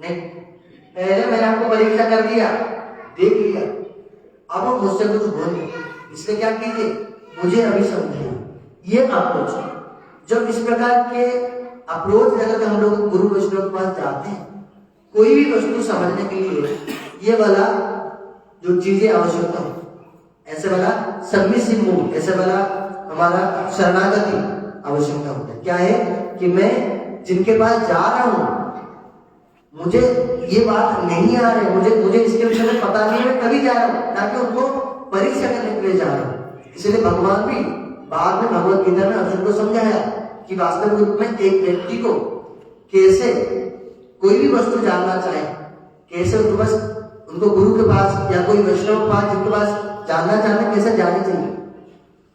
नहीं, पहले मैंने आपको परीक्षा कर दिया, देख लिया, अब मुझसे कुछ बोलिए, इसलिए क्या कीजिए, मुझे अभी समझाइए। ये अप्रोच है। जब इस प्रकार के अप्रोच लेकर हम लोग गुरु वैष्णव के पास जाते हैं, कोई भी वस्तु समझने के लिए ये वाला जो चीजें आवश्यकता हो, ऐसे वाला सबमिसिव मूड, ऐसे वाला हमारा शरणागति आवश्यकता होता है। क्या है कि मैं जिनके पास जा रहा हूं, मुझे ये बात नहीं आ रही, मुझे इसके विषय में पता नहीं, मैं कभी जा रहा हूं, ताकि उनको परीक्षा करने के लिए जा रहा हूं। इसलिए भगवान भी बाद में भगवत गीता में अर्जुन को समझाया कि वास्तविक रूप में एक व्यक्ति को कैसे कोई भी वस्तु जानना चाहे, कैसे उनको गुरु के पास या कोई वैष्णव के पास जिनके पास जानना चाहते कैसे जानी चाहिए।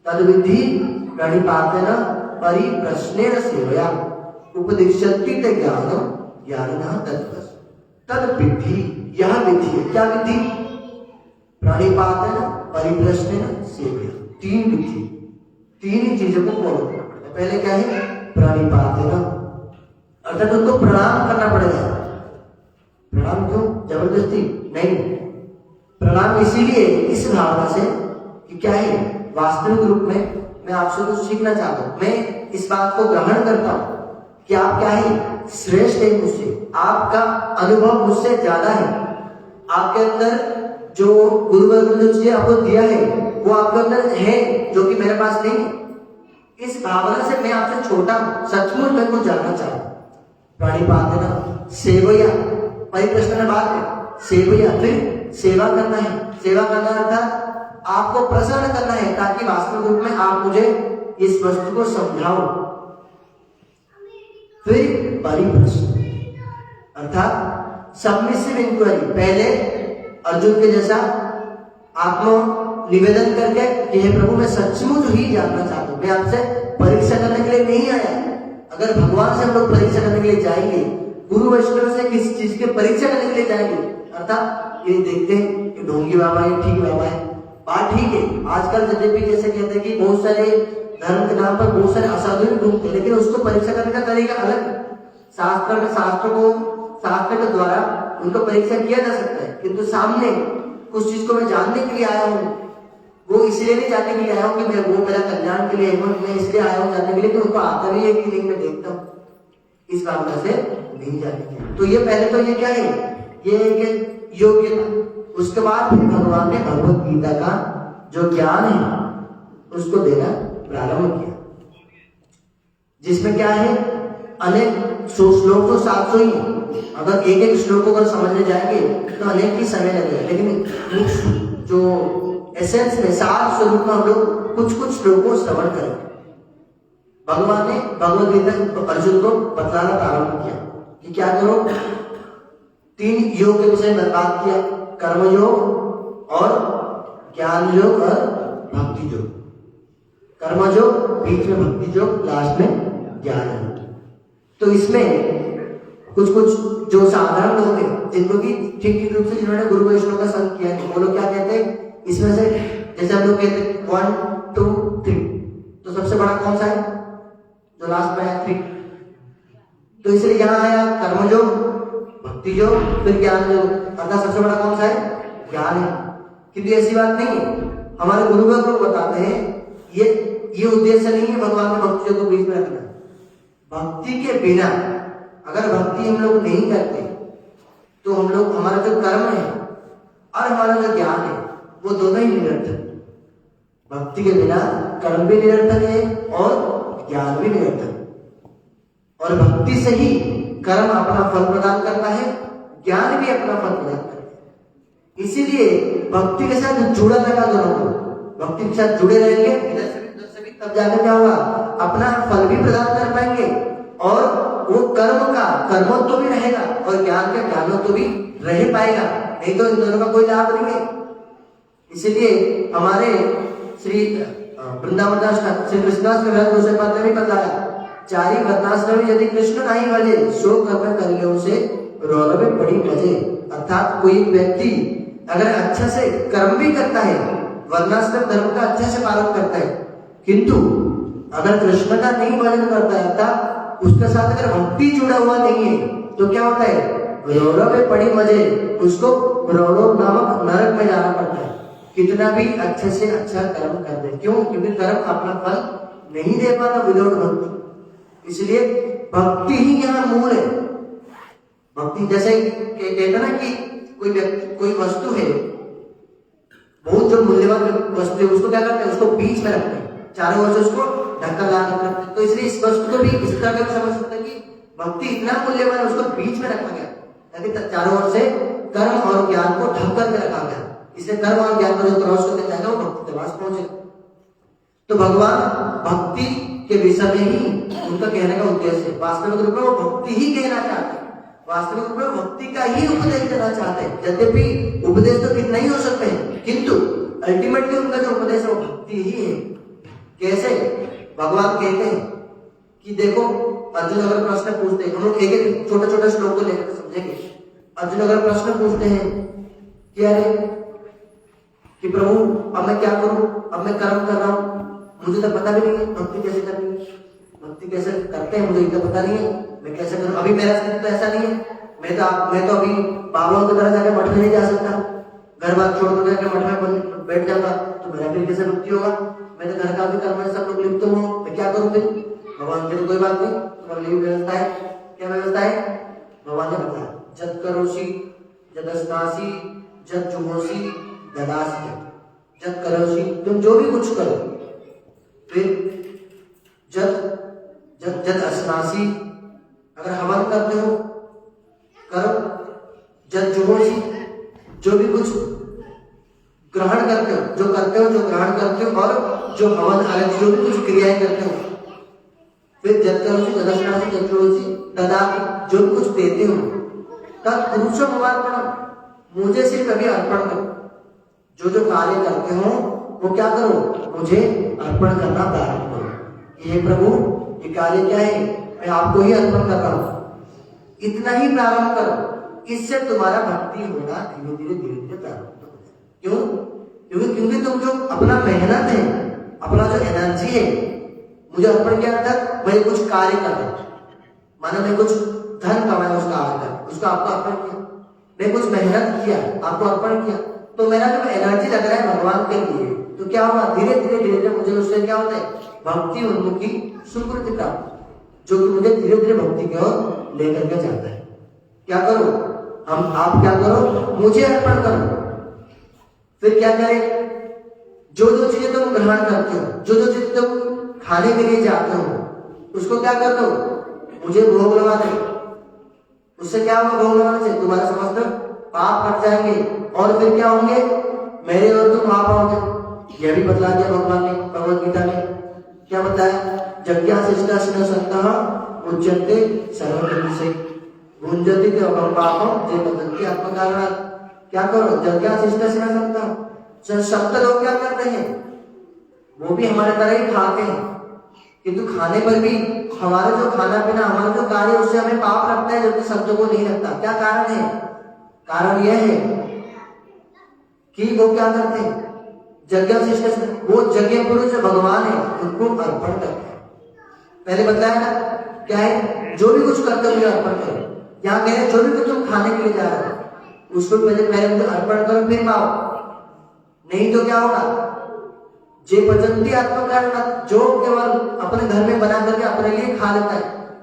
तद विधि प्रणिपातेन परिप्रश्नेन सेवया उपदिश्यति ते ज्ञानम ज्ञानिनः तद्वत्। तद विधि, यह विधि है। क्या विधि? प्रणिपातेन परिप्रश्नेन सेवया। तीन विधि, तीन ही चीजों को फॉलो करना पड़ेगा। पहले क्या है? प्रणिपातेन, अर्थात उनको प्रणाम करना पड़ेगा। प्रणाम क्यों? जबरदस्ती नहीं, प्रणाम इसीलिए इस भावना से कि क्या है, वास्तविक रूप में मैं आपसे कुछ सीखना चाहता हूं, मैं इस बात को ग्रहण करता हूं कि आप क्या है, श्रेष्ठ है मुझसे, आपका अनुभव मुझसे ज्यादा है, आपके अंदर जो गुरुवर्ग ने जो चीजें आपको दिया है वो आपके अंदर है जो कि मेरे पास नहीं है। इस भावना से मैं आपसे छोटा हूं, सचमुच मैं कुछ जानना चाहता हूं। प्रणिपातेन सेवया, परिप्रश्न बाद में सेवया, फिर सेवा करना है। सेवा करना अर्थात आपको प्रसन्न करना है, ताकि वास्तविक रूप में आप मुझे इस वस्तु को समझाओ। फिर परिप्रश्न अर्थात सबमिसिव इंक्वायरी, पहले अर्जुन के जैसा आत्म निवेदन करके कि हे प्रभु मैं सचमुच ही जानना चाहता हूं, मैं आपसे परीक्षा करने के लिए नहीं आया। अगर भगवान से हम लोग परीक्षा करने के लिए जाएंगे, गुरु वैष्णव से किसी चीज के परीक्षा करने के लिए जाएंगे, अर्थात ये देखते हैं कि ढोंगी बाबा है, ठीक बाबा है, बात ठीक है। आजकल जब जैसे कहते हैं कि बहुत सारे धर्म के नाम पर बहुत सारे असाधु भी ढूंढते हैं, लेकिन उसको परीक्षा करने का तरीका अलग। शास्त्र के द्वारा उनको परीक्षा किया जा सकता है, किंतु सामने कुछ चीज को मैं जानने के लिए आया हूँ, वो इसलिए नहीं जानने के लिए आया हूँ कि मैं वो मेरा कल्याण के लिए है, मैं इसलिए आया हूँ जानने के लिए कि उनको आता भी है कि नहीं, मैं देखता हूँ, इस भावना से नहीं जानने के लिए। तो ये पहले तो ये क्या है, ये एक योग्यता। उसके बाद फिर भगवान ने भगवत गीता का जो ज्ञान है उसको देना प्रारंभ किया, जिसमें क्या है, अनेक श्लोक तो 700 ही है। अगर एक एक श्लोक को अगर समझने जाएंगे तो अनेक ही समय लगेगा, लेकिन जो एसेंस में सार स्वरूप में हम लोग कुछ कुछ श्लोकों को श्रवण करेंगे। भगवान ने भगवत गीता अर्जुन को बतलाना प्रारंभ किया कि क्या करो, 3 योग के विषय में बात किया, कर्म योग और ज्ञान योग और भक्ति योग। कर्म योग बीच में, भक्ति योग लास्ट में, ज्ञान योग। तो इसमें कुछ कुछ जो साधारण लोग हैं, जिनको कि ठीक रूप से जिन्होंने गुरु वैष्णव का संग किया है, वो लोग क्या कहते हैं इसमें से, जैसे हम लोग कहते हैं 1 2 3, तो सबसे बड़ा कौन सा है जो लास्ट में है 3, तो इसलिए यहां आया कर्म योग, भक्ति योग, फिर ज्ञान योग, अर्थात सबसे बड़ा कौन सा है, ज्ञान है। किंतु ऐसी बात नहीं है, हमारे गुरुवर्ग लोग बताते हैं ये उद्देश्य नहीं है भगवान ने भक्ति योग को बीच में रखना। भक्ति के बिना अगर भक्ति हम लोग नहीं करते तो हम लोग, हमारा जो कर्म है और हमारा जो ज्ञान है वो दोनों ही निरर्थक। भक्ति के बिना कर्म भी निरर्थक है और ज्ञान भी निरर्थक। और भक्ति से ही कर्म अपना फल प्रदान करता है, ज्ञान भी अपना फल प्रदान करता है। इसीलिए भक्ति के साथ जुड़ा लगा दोनों को, भक्ति के साथ जुड़े रहेंगे इधर से भी तब जाकर क्या होगा, अपना फल भी प्रदान कर पाएंगे और वो कर्म का कर्मत्व तो भी रहेगा और ज्ञान का ज्ञानत्व तो भी रह पाएगा, नहीं तो इन दोनों का कोई लाभ नहीं है। इसलिए हमारे श्री वृंदावन श्री कृष्णाष्टमी में दूसरे पद में भी बताया, चारी वर्णाश्रमी यदि कृष्ण नहीं भजे, सो कर्म करियो से रौल में बड़ी मजे। अर्थात कोई व्यक्ति अगर अच्छा से कर्म भी करता है, वर्णाश्रम धर्म का अच्छा से पालन करता है, किंतु अगर कृष्ण का नहीं भजन करता है, अर्थात उसके साथ अगर भक्ति जुड़ा हुआ नहीं है, तो क्या होता है, गौरव में पड़ी मजे, उसको गौरव नामक नरक में जाना पड़ता है, कितना भी अच्छे से अच्छा कर्म कर दे। क्यों? क्योंकि कर्म अपना फल नहीं दे पाता विदाउट भक्ति। इसलिए भक्ति ही यहाँ मूल है। भक्ति जैसे कहते ना कि कोई व्यक्ति, कोई वस्तु है, बहुत जो मूल्यवान वस्तु है, उसको क्या करते हैं? उसको बीच में रखते हैं, चारों ओर से उसको ढक्कन लगा करते हैं। तो इसलिए इस वस्तु को भी इस तरह से समझ सकते हैं कि भक्ति इतना मूल्यवान है, उसको बीच में रखा गया ताकि चारों ओर से कर्म और ज्ञान को ढक करके रखा गया। इसलिए कर्म और ज्ञान को जो क्रॉस करके जाएगा वो भक्ति के पास पहुंचेगा। तो भगवान भक्ति के विषय में ही उनका कहने का उद्देश्य है। वास्तविक रूप में वो भक्ति ही कहना चाहते हैं, वास्तविक रूप में भक्ति का ही उपदेश देना चाहते हैं। यद्यपि उपदेश तो कितना ही हो सकते हैं, किंतु अल्टीमेटली उनका जो उपदेश है वो भक्ति ही है। कैसे? भगवान कहते हैं कि देखो, अर्जुन अगर प्रश्न पूछते हैं, हम लोग एक एक छोटे छोटे श्लोक को लेकर समझेंगे। अर्जुन अगर प्रश्न पूछते हैं कि अरे कि प्रभु अब मैं क्या करूं, अब मैं कर्म कर रहा हूं, मुझे तो पता भी नहीं है भक्ति कैसे करनी है, भक्ति कैसे करते हैं मुझे इतना पता नहीं है, मैं कैसे करूं? अभी मेरा स्थिति तो ऐसा नहीं है, मैं तो अभी बाबाओं की तरह जाकर मठ में नहीं जा सकता, घर बार छोड़ कर मठ में बैठ जाता तो मेरा फिर कैसे भक्ति होगा? मैं तो घर का भी कर्म है, सब लोग लिप्त हूँ, मैं क्या करूं? फिर भगवान के तो कोई बात नहीं, तुम्हारे लिए व्यवस्था है। क्या व्यवस्था है? भगवान ने बताया, जद करोसी जद अस्नासी जद जुहोसी ददासी, जद करोसी, तुम जो भी कुछ करो। फिर जद अस्नासी, अगर हवन करते हो करो। जद जुहोसी, जो भी कुछ ग्रहण करते हो, जो करते हो, जो ग्रहण करते हो, और जो हवन आदि जो भी कुछ क्रियाएं करते हो। फिर जद करोसी जद अस्नासी जद जुहोसी ददासी, जो भी कुछ देते हो, तब पुरुषम अर्पणम, मुझे सिर्फ अभी अर्पण करो। जो जो कार्य करते हो वो क्या करो? मुझे अर्पण करना प्रारंभ करो। ये प्रभु ये कार्य क्या है? मैं आपको ही अर्पण कर रहा हूं, इतना ही प्रारंभ करो। इससे तुम्हारा भक्ति होना धीरे धीरे प्रारंभ हो जाए। क्यों? क्योंकि तुम जो अपना मेहनत है, अपना जो एनर्जी है, मुझे अर्पण किया तक मैं कुछ कार्य कर रहा हूं, मानो मैं कुछ धन कमाया उसका आकर, उसका आपको अर्पण किया, मैं कुछ मेहनत किया आपको अर्पण किया, तो मेरा जो एनर्जी लग रहा है भगवान के लिए, तो क्या होगा? धीरे धीरे मुझे उससे क्या होता है? भक्ति उन्मुखी सुकृति प्राप्त, जो कि मुझे धीरे धीरे भक्ति की ओर लेकर के जाता है। क्या करो? आप क्या करो? मुझे अर्पण करो। फिर क्या करें? जो जो चीजें तुम ग्रहण करते हो, जो जो चीजें तुम खाने के लिए जाते हो, उसको क्या कर दो? मुझे भोग लगा दो। उससे क्या होगा? भोग लगाने से तुम्हारा समस्त पाप हट जाएंगे, और फिर क्या होंगे? मेरे और तुम आप आओगे। यह भी बतला दिया भगवान ने भगवद गीता में। क्या बताया? जज्ञाशिष्टाशिनो संतः उच्यन्ते सर्वधर्मसे भुंजति तेवं पापम जे बदन्ति आत्मकारणात्। क्या करो? जज्ञाशिष्टाशिनो संतः, सप्त लोग क्या करते हैं? वो भी हमारे तरह ही खाते हैं, किंतु खाने पर भी हमारा जो खाना पीना, हमारा जो कार्य, उससे हमें पाप लगता है, जबकि शब्दों को नहीं लगता। क्या कारण है? कारण यह है कि वो क्या करते हैं? यज्ञशिष्ट, वो यज्ञ पुरुष भगवान है, उनको अर्पण करते हैं। पहले बताया ना क्या है? जो भी कुछ करते हो अर्पण करो। यहाँ कह रहे जो भी कुछ तुम खाने के लिए जा रहे हो उसको पहले मुझे अर्पण करो, फिर पाओ। नहीं तो क्या होगा? जे पचंती आत्मकारण, जो केवल अपने घर में बना करके अपने लिए खा लेता है,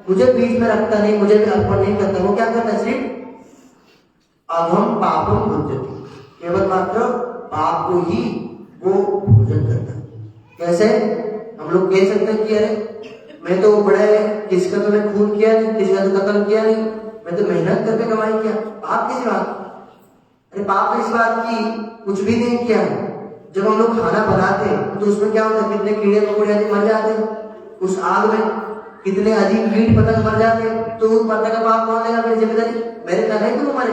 मुझे बीच में रखता नहीं, मुझे भी अर्पण नहीं करता, वो क्या करता है? सिर्फ अधम पापम भुंजति, केवल मात्र पाप को ही वो भोजन करता है। कैसे? हम लोग कह सकते हैं कि अरे मैं तो बड़ा है, किसका तो मैं खून किया नहीं, किसका तो कत्ल किया नहीं, मैं तो मेहनत करके कमाई किया। पाप किस बात? अरे पाप इस बात की कुछ भी नहीं किया। जब हम लोग खाना बनाते हैं तो उसमें क्या होता है? कितने कीड़े मकोड़े आदि मर जाते हैं, उस आग में कितने अधिक कीट पतंग मर जाते हैं, तो उन पतंग का पाप कौन लेगा? मेरी जिम्मेदारी, मेरे का नहीं, तुम मरे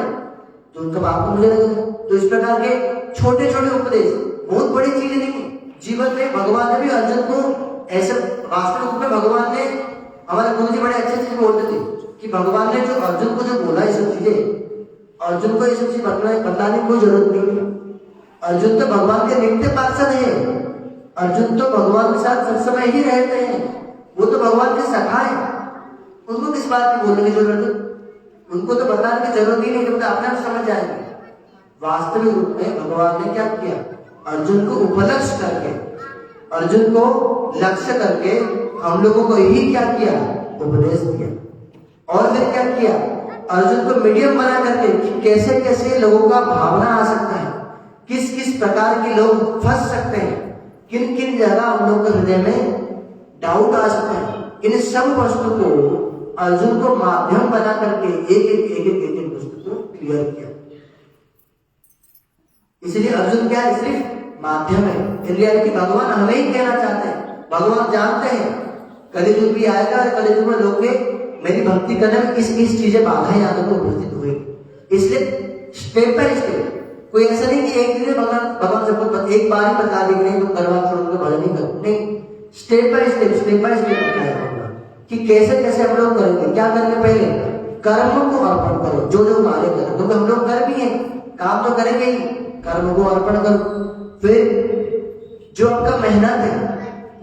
तो उनका पाप मुझे लगेगा। तो इस प्रकार के छोटे छोटे उपदेश, बहुत बड़ी चीजें नहीं जीवन में। भगवान ने भी अर्जुन को ऐसे, वास्तविक रूप में भगवान ने, हमारे गुरु जी बड़े अच्छे चीज बोलते थे कि भगवान ने जो अर्जुन को जो बोला ये सब चीजें, अर्जुन को ये सब चीज बतलाने की कोई जरूरत नहीं है। अर्जुन तो भगवान के नित्य पार्षद है, अर्जुन तो भगवान के साथ सब समय ही रहते हैं, वो तो भगवान के सखा है, उनको किस बात की बोलने की जरूरत है? उनको तो बताने की जरूरत ही नहीं, कि अपने आप समझ जाएंगे। वास्तविक रूप में भगवान ने क्या किया, अर्जुन को उपलक्ष्य करके, अर्जुन को लक्ष्य करके हम लोगों को ही क्या किया, उपदेश दिया। और फिर क्या किया, अर्जुन को मीडियम बना करके कि कैसे कैसे लोगों का भावना आ सकता है, किस किस प्रकार के लोग फंस सकते हैं, किन किन जगह हम लोग के हृदय में डाउट आ सकता है, इन सब वस्तु को अर्जुन को माध्यम बना करके एक वस्तु को क्लियर किया। इसलिए अर्जुन क्या है, सिर्फ माध्यम है। इन रियलिटी भगवान हमें ही कहना चाहते हैं। भगवान जानते हैं कलियुग भी आएगा और कलियुग में लोग मेरी भक्ति करने में इस चीजें बाधाएं आकर को उपस्थित हुए। इसलिए स्टेप बाय स्टेप, कोई ऐसा नहीं कि एक दिन में भगवान सबको एक बार ही बता देंगे नहीं तुम करवा छोड़ के भजन नहीं करो, नहीं, स्टेप बाय स्टेप बताया होगा कि कैसे कैसे हम लोग करेंगे। क्या करेंगे, पहले कर्म को अर्पण करो, जो जो कार्य करो, क्योंकि हम लोग कर भी हैं, काम तो करेंगे ही, कर्म को अर्पण करो। फिर जो आपका मेहनत है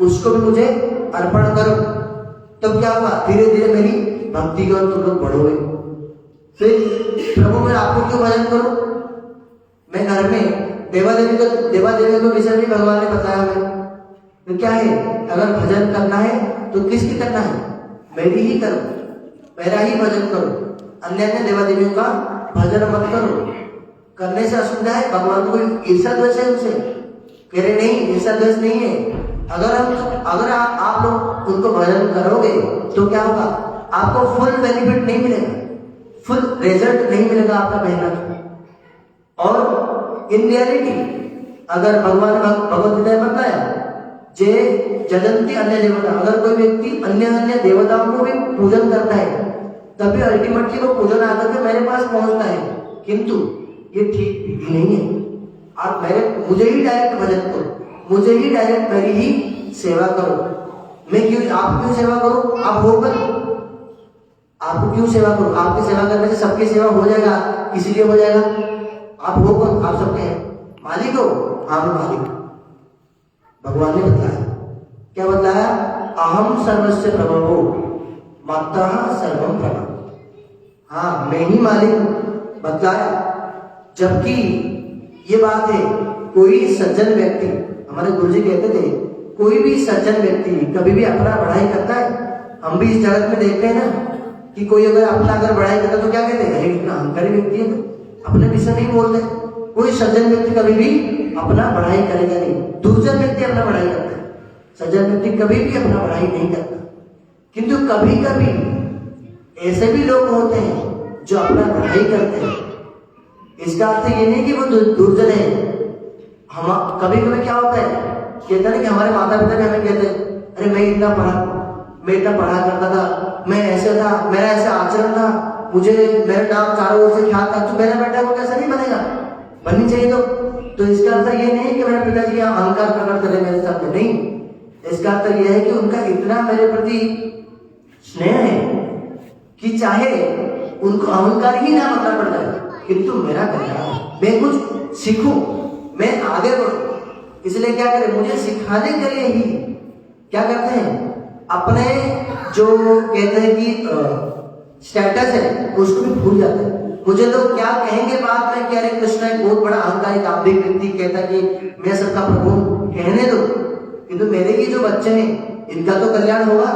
उसको भी मुझे अर्पण करो, तब क्या होगा, धीरे धीरे मेरी भक्ति को तुम लोग बढ़ोगे। फिर प्रभु मैं आपको क्यों भजन करूं, मैं घर में देवा देवी को विषय भी भगवान ने बताया हमें, तो क्या है, अगर भजन करना है तो किसकी करना है, मेरी ही करो, मेरा ही भजन करो, अन्य देवा देवियों का भजन मत करो। करने से असुविधा है, भगवान को ईर्षा द्वेष है उनसे, कह रहे नहीं ईर्षा द्वेष नहीं है। अगर आप लोग उनको भजन करोगे तो क्या होगा, आपको फुल बेनिफिट नहीं मिलेगा, फुल रिजल्ट नहीं मिलेगा आपका मेहनत। और इन रियलिटी अगर भगवान भगवत गीता में बताया, जे जजंती अन्य देवता, अगर कोई व्यक्ति अन्य देवताओं को भी पूजन करता है तभी अल्टीमेटली वो पूजन आकर के मेरे पास पहुंचता है, किंतु ये ठीक भी नहीं है। आप मुझे ही डायरेक्ट भजन करो, मुझे ही डायरेक्ट मेरी ही सेवा करो। मैं क्यों, आप क्यों सेवा करूं, आप होकर आपको क्यों सेवा करूं, आपकी सेवा करने से सबकी सेवा हो जाएगा, किसी लिए हो जाएगा, आप होकर आप सबके मालिक हो, हाँ मैं मालिक। भगवान ने बताया, क्या बताया, अहम सर्वस्य प्रभवो मत्तः सर्वम प्रभव, हाँ मैं ही मालिक बताया। जबकि ये बात है, कोई सज्जन व्यक्ति, हमारे गुरुजी कहते थे, कोई भी सज्जन व्यक्ति कभी भी अपना बढ़ाई करता है। हम भी इस जगत में देखते हैं ना कि कोई अगर अपना अगर बढ़ाई करता तो क्या कहते हैं, अरे इतना अहंकारी व्यक्ति है, अपने विषय नहीं बोलते। कोई सज्जन व्यक्ति कभी भी अपना बढ़ाई करेगा नहीं, दुर्जन व्यक्ति अपना बढ़ाई करता है, सज्जन व्यक्ति कभी भी अपना बढ़ाई नहीं करता। किंतु कभी कभी ऐसे भी लोग होते हैं जो अपना बढ़ाई करते हैं। इसका अर्थ ये नहीं कि वो दुर्जन है। हम कभी कभी क्या होता है, कहते हैं कि हमारे माता पिता भी हमें कहते हैं, अरे मैं इतना पढ़ा करता था, मैं ऐसे था, मेरा ऐसा आचरण था, मुझे मेरा नाम चारों ओर से ख्याल था, तो मेरा बेटा को कैसा नहीं बनेगा, बननी चाहिए। तो इसका अर्थ ये नहीं कि मेरे पिताजी अहंकार प्रकट करें मेरे सामने, नहीं। इसका अर्थ यह है कि उनका इतना मेरे प्रति स्नेह है कि चाहे उनको अहंकार ही ना बनना पड़ जाए, किंतु मेरा कल्याण, मैं कुछ सीखूं, मैं आगे बढ़ूं। इसलिए क्या करें, मुझे सिखाने के लिए ही क्या करते हैं, अपने जो कहते हैं कि स्टेटस है उसको भी भूल जाते हैं। मुझे लोग क्या कहेंगे बाद में, क्या रे कृष्ण एक बहुत बड़ा अहंकारी काव्य व्यक्ति कहता कि मैं सबका प्रभु, कहने दो, किंतु मेरे ही जो बच्चे हैं इनका तो कल्याण होगा।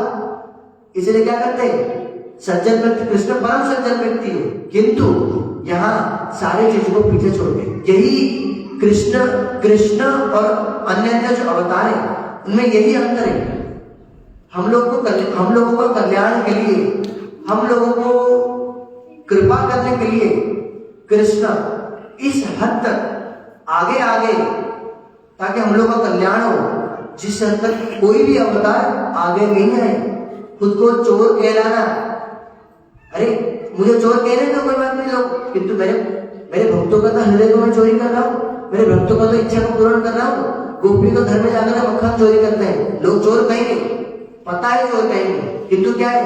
इसलिए क्या करते हैं, सज्जन व्यक्ति, कृष्ण परम सज्जन व्यक्ति है, किंतु यहाँ सारे चीजों को पीछे छोड़ के, यही कृष्ण और अन्य जो अवतार है उनमें यही अंतर है। हम लोगों को कल्याण के लिए, हम लोगों को कृपा करने के लिए कृष्ण इस हद तक आगे ताकि हम लोग का कल्याण हो, जिस हद तक कोई भी अवतार आगे नहीं है। खुद को चोर कहलाना, अरे मुझे चोर कहने का कोई बात नहीं लोग, किंतु मेरे भक्तों का तो हृदय को मैं चोरी कर रहा हूँ, मेरे भक्तों का तो इच्छा को पूर्ण कर रहा हूँ। गोपी तो घर में जाकर मक्खन चोरी करते हैं, लोग चोर कहेंगे, पता है चोर कहेंगे, किंतु क्या है,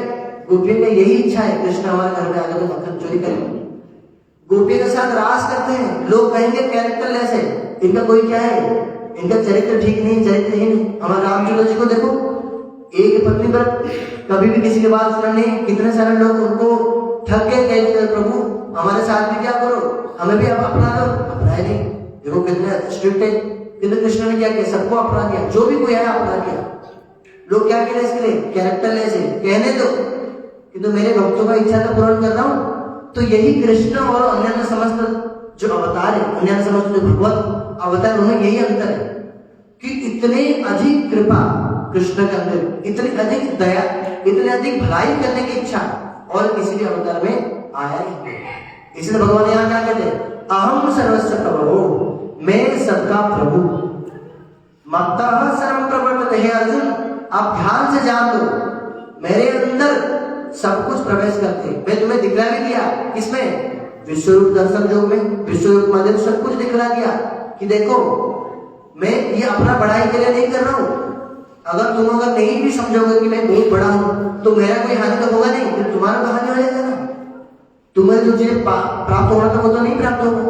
गोपी में यही इच्छा है कृष्ण हमारे घर में आकर मक्खन चोरी करें। गोपी के साथ रास करते हैं, लोग कहेंगे कैरेक्टरलेस है, इनका कोई क्या है, इनका चरित्र ठीक नहीं, चरित्रहीन। हमारे रामचंद्र जी को देखो, एक पत्नी पर कभी भी किसी की बात सुनने, कितने सारे लोग उनको थक गए, कहे प्रभु हमारे साथ भी क्या करो, हमें भी अब अपना लो, अपनाए नहीं। देखो कितने स्ट्रिक्ट है। किंतु कृष्ण ने क्या किया, सबको अपना किया, जो भी कोई आया अपना किया। लोग क्या कह रहे इसके लिए, कैरेक्टर लेस है, कहने दो, किंतु मेरे भक्तों का इच्छा तो पूर्ण कर रहा हूं। तो यही कृष्ण और अन्य समस्त जो अवतार है, अन्य समस्त जो भगवत अवतार, उनमें यही अंतर है कि इतने अधिक कृपा कृष्ण के अंदर, इतनी अधिक दया, इतनी अधिक भलाई करने की इच्छा और किसी भी अवतार में आया नहीं। इसलिए भगवान यहाँ क्या कहते हैं, अहम सर्वस्व प्रभो, मैं सबका प्रभु। मत्तः सर्वं प्रवर्तते। हे अर्जुन, आप ध्यान से जान लो, मेरे अंदर सब कुछ प्रवेश करते हैं। मैं तुम्हें दिखला भी दिया, किसमें, विश्वरूप दर्शन योग में, विश्वरूप मंदिर, सब कुछ दिखला दिया कि देखो मैं ये अपना बड़ाई के लिए नहीं कर रहा हूं। तुम अगर नहीं भी समझोगे कि मैं बहुत बड़ा हूं तो मेरा कोई हानि तो होगा नहीं, फिर तुम्हारा तो हानि हो जाएगा ना। तुम्हें जो चीज प्राप्त होना था वो तो नहीं प्राप्त होगा।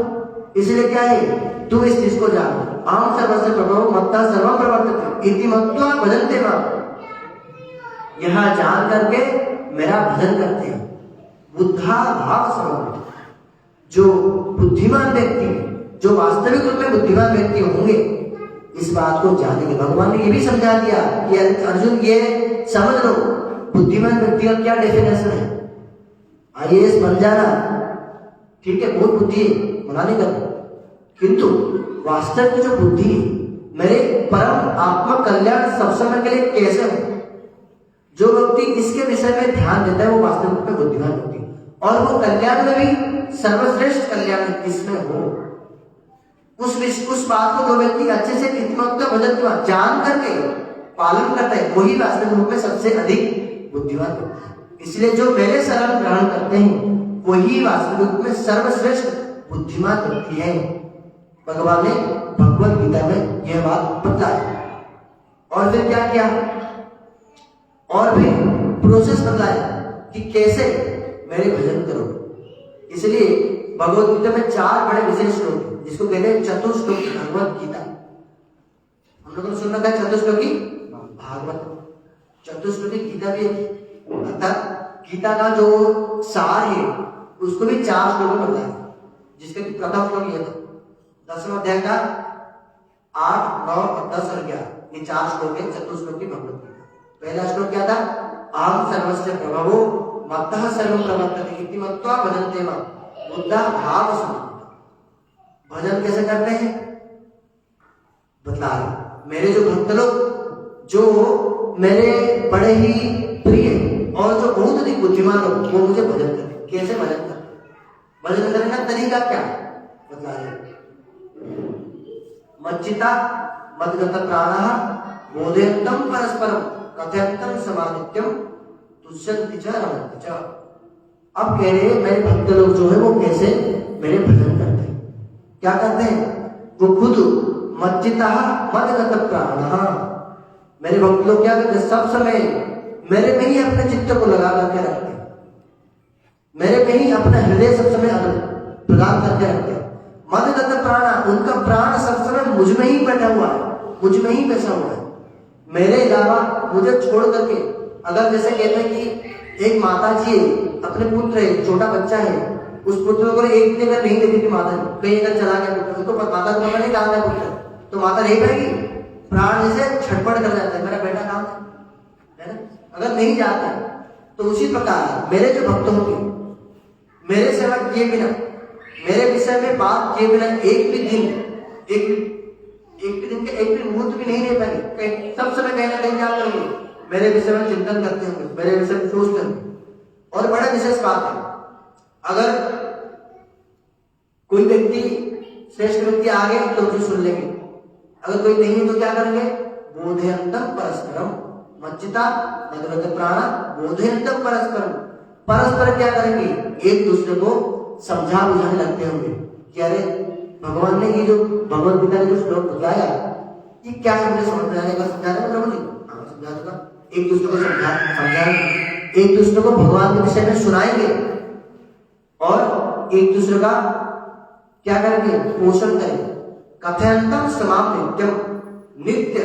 इसलिए क्या है, तू इस चीज को जान। आम सर्वस्व प्रभो मत्तः सर्वं प्रवर्तते इति मत्वा भजन्ते मां। यह जान करके मेरा भजन करते हैं। बुद्धा भाव समझ, जो बुद्धिमान व्यक्ति, जो वास्तविक रूप में बुद्धिमान व्यक्ति होंगे, इस बात को जानेंगे। भगवान ने ये भी समझा दिया कि अर्जुन ये समझ लो, बुद्धिमान व्यक्ति का क्या डेफिनेशन है। IAS बन जाना ठीक है, बहुत बुद्धि है, मना नहीं करता, किंतु वास्तविक जो बुद्धि है, मेरे परम आत्म कल्याण सब समय के लिए कैसे हो, जो व्यक्ति इसके विषय में ध्यान देता है वो वास्तविक में बुद्धिमान व्यक्ति, और वो कल्याण में भी सर्वश्रेष्ठ कल्याण किसमें हो, उस बात को जो व्यक्ति अच्छे से भजन जान करके पालन करता है, वही वास्तविक रूप में सबसे अधिक बुद्धिमान व्यक्ति है। इसलिए जो मेरे शरण ग्रहण करते हैं वही वास्तविक रूप में सर्वश्रेष्ठ बुद्धिमान व्यक्ति है। भगवान ने भगवत गीता में यह बात बताई। और फिर क्या किया, और भी प्रोसेस बताया कि कैसे मेरे भजन करो। इसलिए भगवत गीता में 4 बड़े विशेष श्लोक हैं, जिसको कहते हैं चतुश्लोकी भगवत गीता। हम लोगों ने सुन रखा है चतुश्लोकी भागवत, चतुश्लोकी गीता भी है। अर्थात गीता का जो सार है उसको भी 4 श्लोकों में बताया, जिसके प्रथम श्लोक यह था 10वें अध्याय का 8, 9 और 10 और 11, ये 4 श्लोक है चतुश्लोकी भगवत गीता। पहला श्लोक क्या था, अहम सर्वस्य प्रभवो मत्तः सर्वं प्रवर्तते इति मत्वा भजन्ते मां। बुद्धा भाव समझ। भजन कैसे करते हैं बतला रहे, मेरे जो भक्त लोग, जो मेरे बड़े ही प्रिय और जो बहुत अधिक बुद्धिमान लोग, वो मुझे भजन करते। कैसे भजन करते, भजन करने का तरीका क्या बतला रहे। मच्चिता मद्गत प्राणः बोधयन्तं परस्परं कथयन्तं समादित्यं तुष्यन्ति च रमन्ति च। अब कह रहे मेरे भक्त लोग जो है वो कैसे मेरे भजन करते हैं, क्या करते हैं, वो खुद मच्चिता मद्गत प्राणः, मेरे भक्त लोग क्या करते हैं, सब समय मेरे में ही अपने चित्त को लगा करके रखते हैं, मेरे में ही अपना हृदय सब समय प्रदान करके रखते हैं। मद्गत प्राण, उनका प्राण सब समय मुझ में ही बैठा हुआ है, मुझ में ही बैठा हुआ है, मेरे अलावा मुझे छोड़ करके। अगर जैसे कहते हैं कि एक माता जी अपने पुत्र है, छोटा बच्चा है, उस पुत्र को एक दिन अगर नहीं देखी थी माता ने, कहीं अगर चला गया पुत्र, तो माता को पता नहीं कहाँ गया पुत्र, तो माता नहीं पाएगी, प्राण जैसे छटपट कर जाता है, मेरा बेटा कहाँ है ना, अगर नहीं जाता है। तो उसी प्रकार मेरे जो भक्त होंगे, मेरे सेवा किए बिना, मेरे विषय में बात किए बिना एक भी दिन के एक भी मुहूर्त भी नहीं रह पाएंगे, सब समय कहीं ना कहीं क्या करेंगे, मेरे विषय में चिंतन करते होंगे, मेरे विषय में सोचते होंगे। और बड़ा विशेष बात है, अगर कोई व्यक्ति श्रेष्ठ व्यक्ति आ गए तो उसे सुन लेंगे, अगर कोई नहीं है तो क्या करेंगे, बोधयन्तं परस्परम मच्चिता मद्गत प्राण बोधयन्तं परस्परम, परस्पर क्या करेंगे, एक दूसरे को समझा बुझाने लगते होंगे कि अरे भगवान ने ये जो भगवत गीता ने जो श्लोक बताया ये क्या है, मुझे समझ में आएगा, समझा रहे प्रभु जी, समझा दूंगा। एक दूसरे को समझाएंगे, एक दूसरे को भगवान के विषय में सुनाएंगे और एक दूसरे का क्या करेंगे, पोषण करेंगे। कथयन्तं समाप्तित्यं, नित्य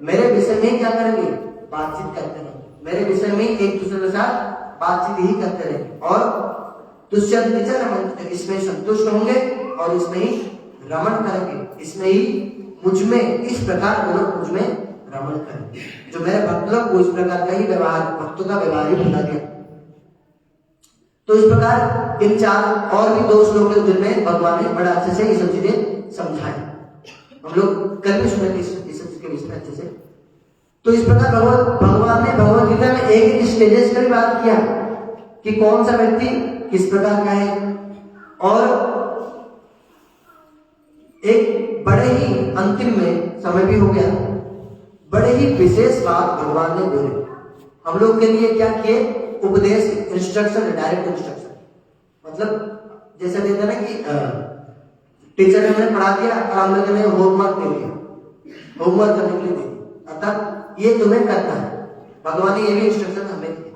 मेरे विषय में क्या करेंगे, बातचीत करते रहेंगे, मेरे विषय में एक दूसरे के साथ बातचीत ही करते रहेंगे और तुष्यन्ति च रमन्ति च, इसमें संतुष्ट होंगे और इसमें ही रमण करेंगे, इसमें ही मुझ में, इस प्रकार वो लोग मुझ में रमण करेंगे। जो मेरे भक्त लोग वो इस प्रकार का ही व्यवहार, भक्तों का व्यवहार ही बता दिया। तो इस प्रकार इन चार और भी 2 श्लोक जिनमें भगवान ने बड़ा अच्छे से ये सब चीजें समझाए, हम लोग कल भी सुने इस सब के विषय में अच्छे से। तो इस प्रकार भगवान ने भगवद गीता में एक स्टेजेस पर बात किया कि कौन सा व्यक्ति किस प्रकार का है, और एक बड़े ही अंतिम में समय भी हो गया, बड़े ही विशेष बात भगवान ने बोले हम लोग के लिए। क्या किए? उपदेश, इंस्ट्रक्शन, डायरेक्ट इंस्ट्रक्शन। मतलब जैसे देते ना कि टीचर ने हमें पढ़ा दिया और हम लोग ने होमवर्क दे दिया, होमवर्क करने के लिए दे दिया, अर्थात ये तुम्हें करना है। भगवान ने ये भी इंस्ट्रक्शन हमें दिया,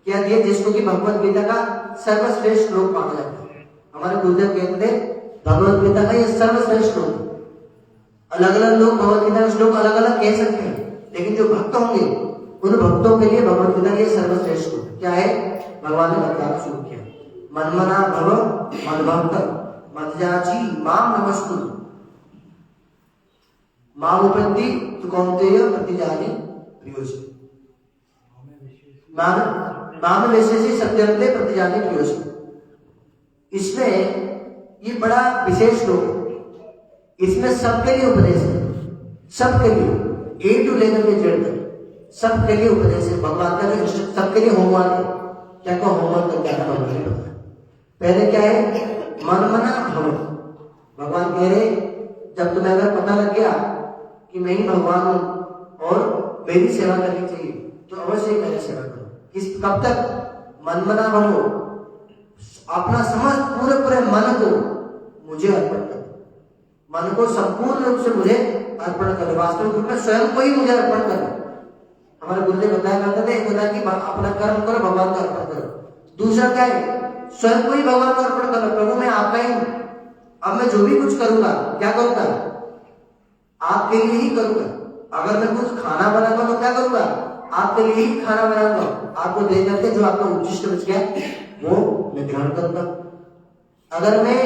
क्या दिया? जिसको कि भगवद गीता का सर्वश्रेष्ठ श्लोक माना जाता है। हमारे गुरुदेव कहते थे भगवद गीता का ये सर्वश्रेष्ठ श्लोक। अलग अलग लोग भगवद गीता का श्लोक अलग अलग कह सकते हैं, लेकिन जो भक्त होंगे उन भक्तों के लिए भगवद गीता के सर्वश्रेष्ठ श्लोक क्या है? भगवान ने बताना शुरू किया, मनमना भव मद्भक्त मज्जाची माम नमस्तु माम उपत्ति तु कौन्तेय प्रतिजाने प्रियोषि माम विशेषी सत्यन्ते प्रतिजाने प्रियोषि। इसमें ये बड़ा विशेष श्लोक है, इसमें सबके लिए उपदेश है, सबके लिए ए टू लेकर के जेड तक सबके लिए उपदेश है। भगवान का जो सबके लिए होमवर्क है, क्या को होमवर्क तो क्या करना पहले क्या है? मनमना भव। भगवान कह रहे जब तुम्हें अगर पता लग गया कि मैं ही भगवान हूं और मेरी सेवा करनी चाहिए तो अवश्य ही मेरी सेवा करो। किस कब तक? मनमना भव, अपना समस्त पूरे मन को मुझे अर्पण करो, मन को संपूर्ण रूप से मुझे अर्पण करो, वास्तविक रूप में स्वयं को ही मुझे अर्पण करो। हमारे गुरुदेव बताया करते थे, एक होता है कि अपना कर्म करो, भगवान को अर्पण करो। दूसरा क्या है? स्वयं को ही भगवान को अर्पण करो, प्रभु मैं आपका ही हूं, अब मैं जो भी कुछ करूंगा क्या करूंगा? आपके लिए ही करूंगा। अगर मैं कुछ खाना बनाऊंगा तो क्या करूंगा? आपके लिए ही खाना बनाऊंगा, आपको दे करके जो आपका उच्चिष्ट बच गया वो मैं ग्रहण करूंगा। अगर मैं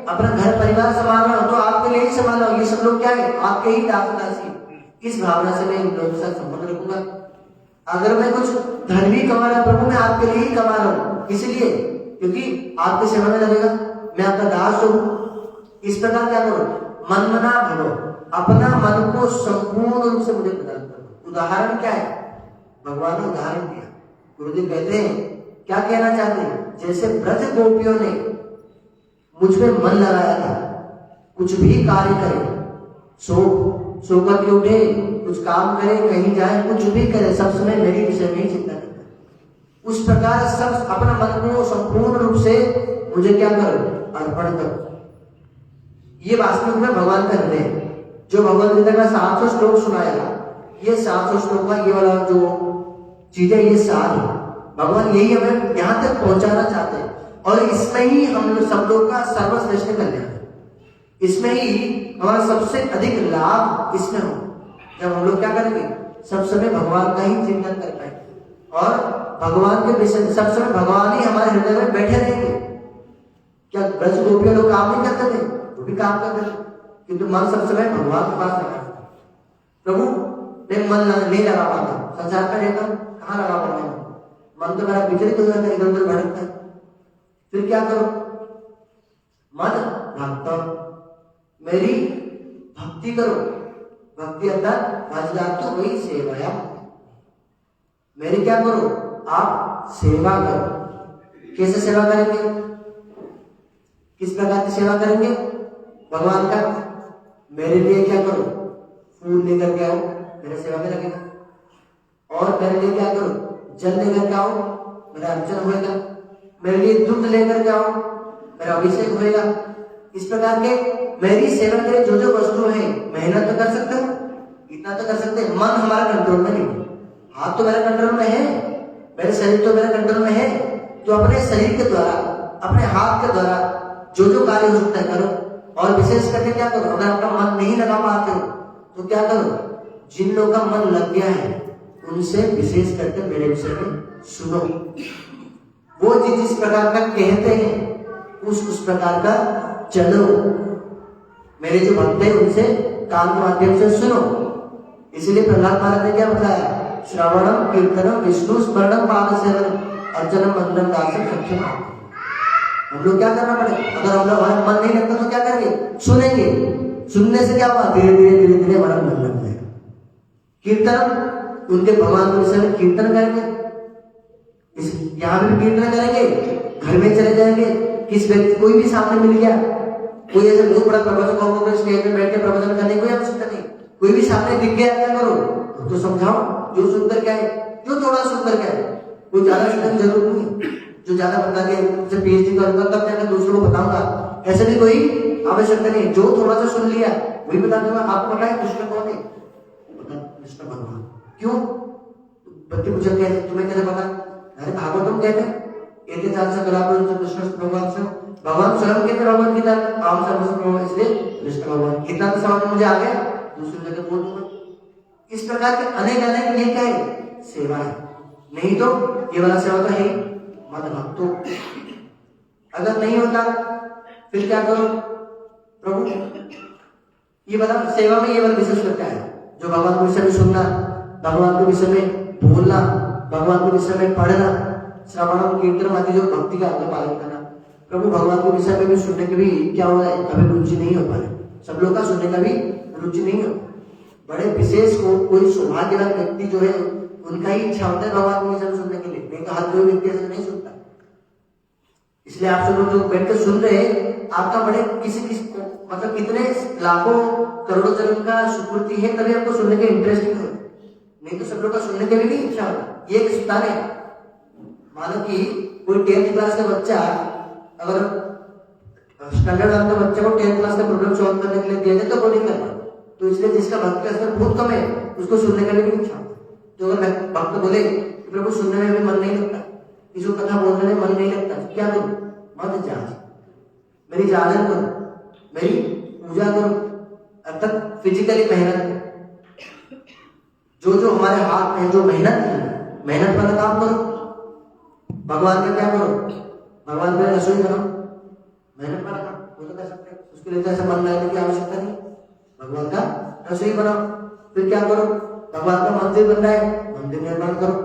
अपना घर परिवार संभालना हो तो आपके लिए ही संभालना हो, ये सब लोग क्या है? आपके ही दास दासी। इस भावना से मैं इन लोगों के साथ संबंध रखूंगा। अगर मैं कुछ धन भी कमा रहा हूं, प्रभु मैं आपके लिए ही कमा रहा हूं, इसलिए क्योंकि आपकी सेवा में लगेगा, मैं आपका दास हूं। इस प्रकार क्या करो? मनमना भव, अपना मन को संपूर्ण रूप से मुझे प्रदान करो। उदाहरण क्या है? भगवान ने उदाहरण दिया। गुरुदेव कहते हैं क्या कहना चाहते हैं? जैसे ब्रज गोपियों ने मुझ में मन लगाया था, कुछ भी कार्य करे, सो करके उठे, कुछ काम करे, कहीं जाए, कुछ भी करे, सब समय मेरी विषय में ही चिंता करता है। उस प्रकार सब अपना मन को संपूर्ण रूप से मुझे क्या करो? अर्पण करो। ये वास्तविक में भगवान का हृदय है। जो भगवद गीता का 700 श्लोक सुनाया, ये 700 श्लोक का ये वाला जो चीजें, ये सार है। भगवान यही हमें यहाँ तक पहुंचाना चाहते हैं, और इसमें ही हम सब लोग का सर्वश्रेष्ठ कल्याण है। इसमें ही हमारा सबसे अधिक लाभ इसमें हो, जब हम लोग क्या करेंगे? सब समय भगवान का ही चिंतन कर पाएंगे और भगवान के विषय सब समय भगवान ही हमारे हृदय में बैठे रहेंगे। क्या ब्रज गोपियों लोग काम नहीं करते थे? वो भी काम करते थे, किंतु मन सब समय भगवान के पास लगा। प्रभु मैं मन नहीं लगा पाता, संसार में रहता हूँ, कहाँ लगा पाऊंगा? मन तो मेरा विचलित हो जाता है, इधर उधर भटकता है। फिर क्या करो? मन भक्त, मेरी भक्ति करो। भक्ति अर्थात भजदातु वही सेवाया, मेरी क्या करो? आप सेवा करो। कैसे सेवा करेंगे? किस प्रकार की सेवा करेंगे? भगवान का मेरे लिए क्या करो? फूल लेकर के आओ, मेरे सेवा में लगेगा। और मेरे लिए क्या करो? जल लेकर के आओ, मेरा अर्चन होएगा। मेरे लिए दूध लेकर के आओ, मेरा अभिषेक होएगा। इस प्रकार के मेरी सेवा के लिए जो जो वस्तु है, मेहनत तो कर सकते हो, इतना तो कर सकते हैं। मन हमारा कंट्रोल में नहीं, हाथ तो मेरे कंट्रोल में है, मेरे शरीर तो मेरे कंट्रोल में है। तो अपने शरीर के द्वारा, अपने हाथ के द्वारा जो जो कार्य हो सकता है करो। और विशेष करके क्या करो? अगर आपका मन नहीं लगा पाते हो तो क्या करो? जिन लोगों का मन लग गया है उनसे विशेष करके मेरे विषय में सुनो, वो जिस प्रकार का कहते हैं उस प्रकार का चलो। मेरे जो भक्त हैं उनसे कान के माध्यम से सुनो। इसलिए प्रहलाद महाराज ने क्या बताया, श्रवणम कीर्तनम विष्णु स्मरणम पाद सेवनम अर्चनम मंगलम दासम सख्यम। हम लोग क्या करना पड़ेगा, अगर हम लोग हमारा मन नहीं लगता तो क्या करेंगे, सुनेंगे। सुनने से क्या हुआ, धीरे धीरे हमारा मन लग जाएगा। कीर्तन, उनके भगवान के विषय में कीर्तन करेंगे, यहाँ भी कीर्तन करेंगे, घर में चले जाएंगे, किस व्यक्ति कोई भी सामने मिल गया, कोई ऐसे बहुत बड़ा प्रवचक होगा स्टेज में बैठ के प्रवचन करने कोई आवश्यकता नहीं, कोई भी सामने दिख गया क्या करो तो समझाओ, जो सुनकर क्या है, जो थोड़ा सुनकर क्या है, कोई ज्यादा सुनने की जरूरत नहीं है। जो ज्यादा बता के जब पीएचडी करूंगा तब जाकर दूसरों को बताऊंगा, ऐसे भी कोई आवश्यकता नहीं। जो थोड़ा सा सुन लिया वही बता दूंगा। आपको पता है कृष्ण कौन है, कृष्ण भगवान। क्यों, बच्चे मुझे कहते तुम्हें कैसे पता, अरे भागवतम कहते हैं कृष्ण भगवान से भगवान स्वयं कहते भगवान गीता आम सर्वस्व, इसलिए कृष्ण भगवान। इतना तो समझ मुझे आ गया, दूसरी जगह बोल दूंगा। इस प्रकार के अनेक अनेक ये क्या है, सेवा है। नहीं तो ये वाला सेवा तो है मत भक्तो। अगर नहीं होता फिर क्या करो, प्रभु ये बता सेवा में ये वाला विशेष करता है, जो भगवान के विषय में सुनना, भगवान के विषय में बोलना, भगवान के विषय में पढ़ना, श्रवण कीर्तन आदि जो भक्ति का आज्ञा पालन करना। प्रभु भगवान के विषय में भी सुनने के भी क्या हो रहा है, कभी रुचि नहीं हो पा रही, सब लोग का सुनने का भी रुचि नहीं हो। बड़े विशेष को कोई सौभाग्यवान व्यक्ति जो है उनका ही इच्छा होता है भगवान के विषय में सुनने के लिए, नहीं तो हर कोई व्यक्ति ऐसा नहीं सुनता। इसलिए आप सब लोग जो बैठ कर सुन रहे हैं, आपका बड़े किसी मतलब कितने लाखों करोड़ों जन्म का सुकृति है, तभी आपको सुनने के इंटरेस्ट नहीं होता, नहीं तो सब लोग का सुनने के लिए नहीं इच्छा होता। ये एक सुधार है। मानो कि कोई 10th क्लास का बच्चा, अगर स्टैंडर्ड वन का बच्चे को 10th क्लास का प्रॉब्लम सॉल्व करने के लिए दिया जाए तो वो नहीं कर पाता। तो इसलिए जिसका भक्त का स्तर बहुत कम है उसको सुनने का भी नहीं इच्छा। तो अगर भक्त बोले कि प्रभु सुनने में भी मन नहीं लगता, किसी को कथा बोलने में मन नहीं लगता, क्या करूं, मत जांच, मेरी जागरण करो, मेरी पूजा करो, अर्थात फिजिकली मेहनत करो। जो हमारे हाथ में जो मेहनत वाला काम करो। भगवान का क्या करो, भगवान के रसोई बनाओ, मेहनत वाला काम वो तो कर सकते हैं, उसके लिए तो ऐसा मन लगाने की आवश्यकता नहीं। भगवान का रसोई बनाओ, फिर क्या करो, भगवान का मंदिर बन रहा है, मंदिर निर्माण करो,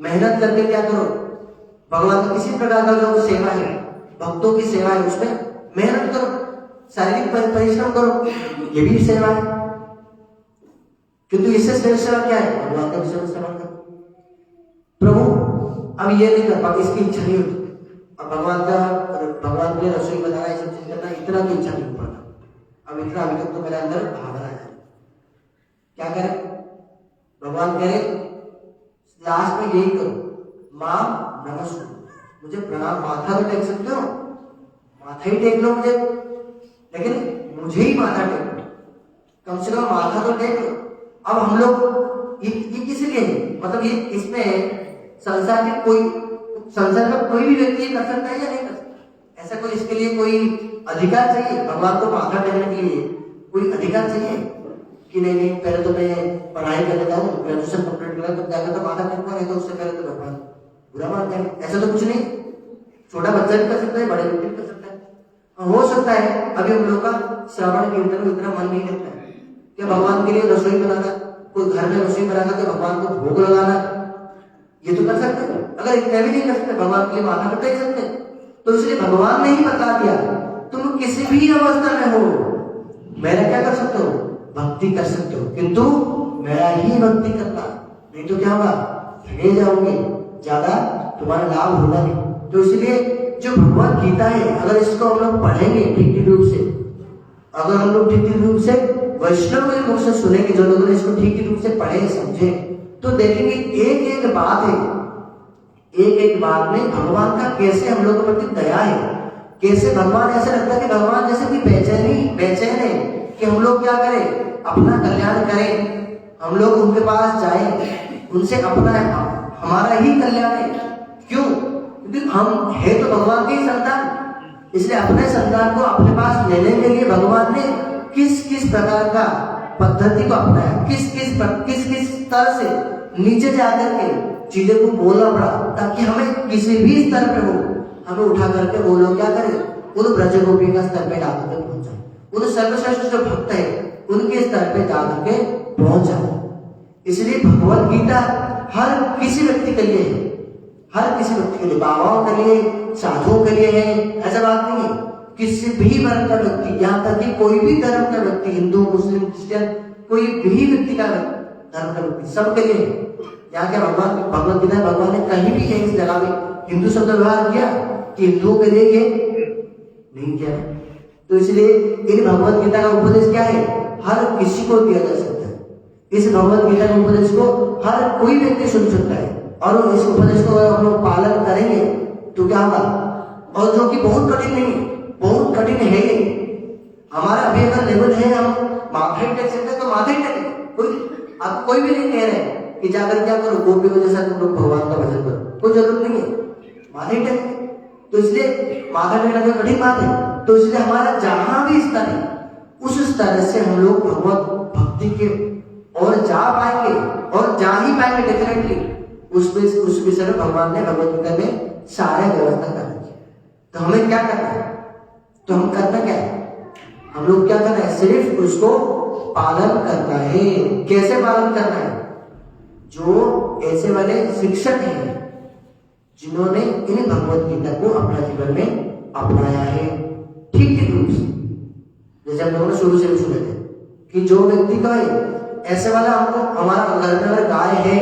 मेहनत करके क्या करो, भगवान का किसी प्रकार का जो सेवा है, भक्तों की सेवा है, उसमें मेहनत करो, शारीरिक परिश्रम करो, ये भी सेवा है। किंतु इससे श्रेष्ठ सेवा क्या है, भगवान का विषय में सेवा करो। प्रभु अब ये नहीं कर पाते, इसकी इच्छा नहीं होती, अब भगवान के रसोई बनाना, ये सब चीज करना, इतना तो इच्छा नहीं हो पाता। अब इतना अभी तक तो मेरे अंदर भावना है, क्या करें, भगवान कह रहे लास्ट में यही करो, मां नमस्कार, मुझे प्रणाम, माथा तो टेक सकते हो, माथा ही टेक लो मुझे, लेकिन मुझे ही माथा टेक लो, कम से कम माथा तो टेक लो। अब हम लोग ये किस लिए, मतलब ये इसमें संसार में कोई भी व्यक्ति कर सकता है या नहीं कर सकता, ऐसा कोई इसके लिए कोई अधिकार चाहिए, भगवान को माथा टेकने के लिए कोई अधिकार चाहिए कि नहीं पहले तो मैं पढ़ाई कर लेता हूँ, ग्रेजुएशन कंप्लीट करा तब जाकर तो माथा टेकूंगा, नहीं तो उससे पहले तो भगवान बुरा मानते हैं। ऐसा तो कुछ नहीं, छोटा बच्चा भी कर सकता है, बड़े व्यक्ति भी कर सकता है। हो सकता है अभी हम लोग का श्रवण कीर्तन में इतना मन नहीं लगता है, क्या भगवान के लिए रसोई बनाना, कोई घर में रसोई बनाना, तो भगवान को भोग लगाना, ये तो कर सकते हैं। अगर इतना भी नहीं कर सकते, भगवान के लिए माथा पर टेक सकते, तो इसलिए भगवान ने ही बता दिया तुम किसी भी अवस्था में हो, मेरा क्या कर सकते हो, भक्ति कर सकते हो, किंतु मेरा ही भक्ति करना, नहीं तो क्या होगा, ठगे जाओगे, ज्यादा तुम्हारा लाभ होगा नहीं। तो इसलिए जो भगवत गीता है, अगर इसको हम लोग पढ़ेंगे ठीक रूप से, अगर हम लोग ठीक रूप से वैष्णव के मुख से सुनेंगे, जो लोगों ने इसको ठीक रूप से पढ़े समझे, तो देखेंगे एक एक बात है, एक एक बात में भगवान का कैसे हम लोगों के प्रति दया है, कैसे भगवान ऐसा लगता है कि भगवान जैसे कि बेचैन है कि हम लोग क्या करें, अपना कल्याण करें, हम लोग उनके पास जाएं, उनसे अपना हमारा ही कल्याण है। क्यों, क्योंकि हम है तो भगवान के ही संतान, इसलिए अपने संतान को अपने पास लेने के लिए भगवान ने किस किस प्रकार का पद्धति को अपनाया, किस किस तरह से नीचे जाकर के चीजें को बोलना पड़ा, ताकि हमें किसी भी स्तर पे हो, हमें उठा करके वो लोग क्या करें, उन ब्रजगोपी का स्तर पे जाकर के पहुंच जाए, उन सर्वश्रेष्ठ जो भक्त है उनके स्तर पे जाकर के पहुंच जाए। इसलिए भगवत गीता हर किसी व्यक्ति के लिए है, हर किसी व्यक्ति के लिए, बाबाओं के लिए, साधुओं के लिए है, ऐसा बात नहीं है। किसी भी वर्ग का व्यक्ति, यहाँ तक कि कोई भी धर्म का व्यक्ति, हिंदू, मुस्लिम, क्रिश्चियन, कोई भी व्यक्ति का धर्म का व्यक्ति, सबके लिए है। यहाँ के भगवान भगवत गीता भगवान ने कहीं भी इस जगह में हिंदू शब्द व्यवहार किया कि हिंदुओं के लिए ये नहीं किया। तो इसलिए इन भगवत गीता का उपदेश क्या है, हर किसी को दिया जा सकता है। इस भगवत गीता के उपदेश को हर कोई व्यक्ति सुन सकता है, और इस उपदेश को अगर हम लोग पालन करेंगे तो क्या होगा, और जो कि बहुत कठिन नहीं, बहुत कठिन है ये। हमारा अभी अगर लेवल है, हम माथा ही टेक सकते हैं तो माथा ही टेक, कोई आप कोई भी नहीं कह रहे कि जाकर क्या करो, गोपियों के जैसा तुम लोग भगवान का भजन करो, कोई जरूरत नहीं है, माथा ही टेक। तो इसलिए माथा टेकना कोई कठिन बात है। तो इसलिए हमारा जहां भी स्तर है, उस स्तर से हम लोग भगवत भक्ति के और जा पाएंगे, और जा ही पाएंगे डेफिनेटली। उस विषय में भगवान ने भगवत गीता में सारे व्यवस्था कर रखी है। तो हमें क्या करना है, तो हम करना क्या है, हम लोग क्या करना है, सिर्फ उसको पालन करना है। कैसे पालन करना है, जो ऐसे वाले शिक्षक हैं जिन्होंने इन भगवत गीता को अपना जीवन में अपनाया है ठीक ठीक रूप से, जैसे हम लोगों ने शुरू से भी सुने थे कि जो व्यक्ति का है ऐसे वाला, हमको हमारा घर में अगर गाय है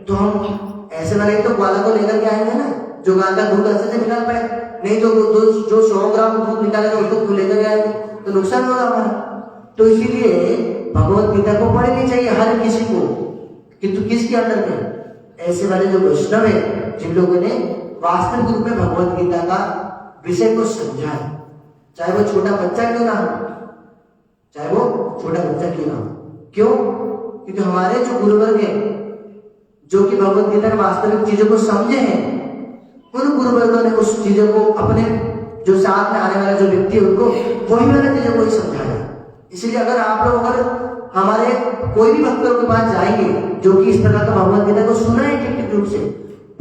तो हम ऐसे वाले तो ग्वाला को लेकर के आएंगे ना, जो गाय का दूध अच्छे से निकाल पाए, नहीं जो 100 ग्राम दूध निकालेगा उसको लेकर आएंगे तो नुकसान होगा हमारा। तो इसीलिए भगवत गीता को पढ़नी चाहिए हर किसी को, किंतु किसके अंदर में, ऐसे वाले जो वैष्णव है जिन लोगों ने वास्तविक रूप में भगवत गीता का विषय को समझा है, चाहे वो छोटा बच्चा क्यों ना हो, चाहे वो छोटा बच्चा क्यों ना हो। क्यों? क्योंकि हमारे जो गुरुवर्ग है, जो कि भगवत गीता की वास्तविक चीजों को समझे हैं, उन गुरुवर्गों ने उस चीजों को अपने जो साथ में आने वाला जो व्यक्ति है उनको वही वाला चीजों को ही समझाया। इसलिए अगर आप लोग अगर हमारे कोई भी भक्तों के पास जाएंगे जो कि इस प्रकार का भगवत गीता को सुना है ठीक ठीक रूप से,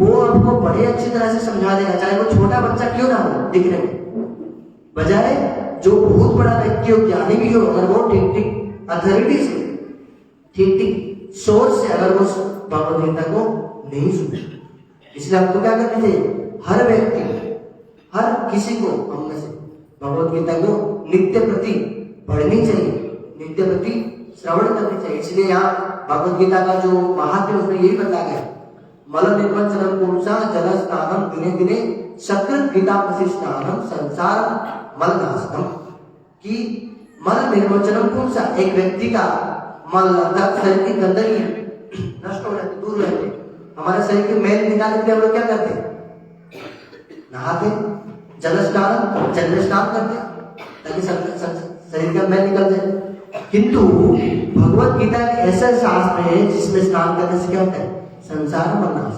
वो आपको बड़े अच्छी तरह से समझा देगा, चाहे वो छोटा बच्चा क्यों ना हो दिखने में, बजाय जो बहुत बड़ा व्यक्ति हो, ज्ञानी भी हो, अगर वो ठीक ठीक अथॉरिटी से, ठीक ठीक सोच से अगर वो भगवत गीता को नहीं सुने। इसलिए आपको क्या करना चाहिए, हर व्यक्ति, हर किसी को हम में से भगवत गीता को नित्य प्रति पढ़नी चाहिए, नित्य प्रति श्रवण करनी चाहिए। इसलिए यहाँ भगवत गीता का जो महात्म्य उसमें यही बताया गया, मल निर्मंजनम पुंसा जल स्नानम दिने दिने सकृत गीता प्रशिष्टानम संसार मलनाशनम, कि मल निर्मंजनम पुंसा, एक व्यक्ति का मल अर्थात शरीर की गंदगी नष्ट हो जाती, दूर रहती। हमारे शरीर के मैल निकालने के लिए हम लोग क्या करते हैं, नहाते, जल स्नान करते ताकि शरीर का मैल निकल जाए। किंतु भगवत गीता ऐसा शास्त्र है जिसमें स्नान करने से क्या होता है, संसार मलनाश,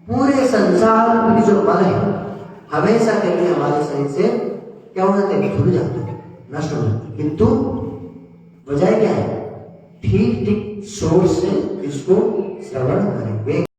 पूरे संसार में जो मल है हमेशा के लिए हमारे शरीर से क्या हो जाते हैं, धुल जाते हैं, नष्ट हो जाते हैं। किंतु वजह क्या है, ठीक ठीक सोच से इसको श्रवण करेंगे।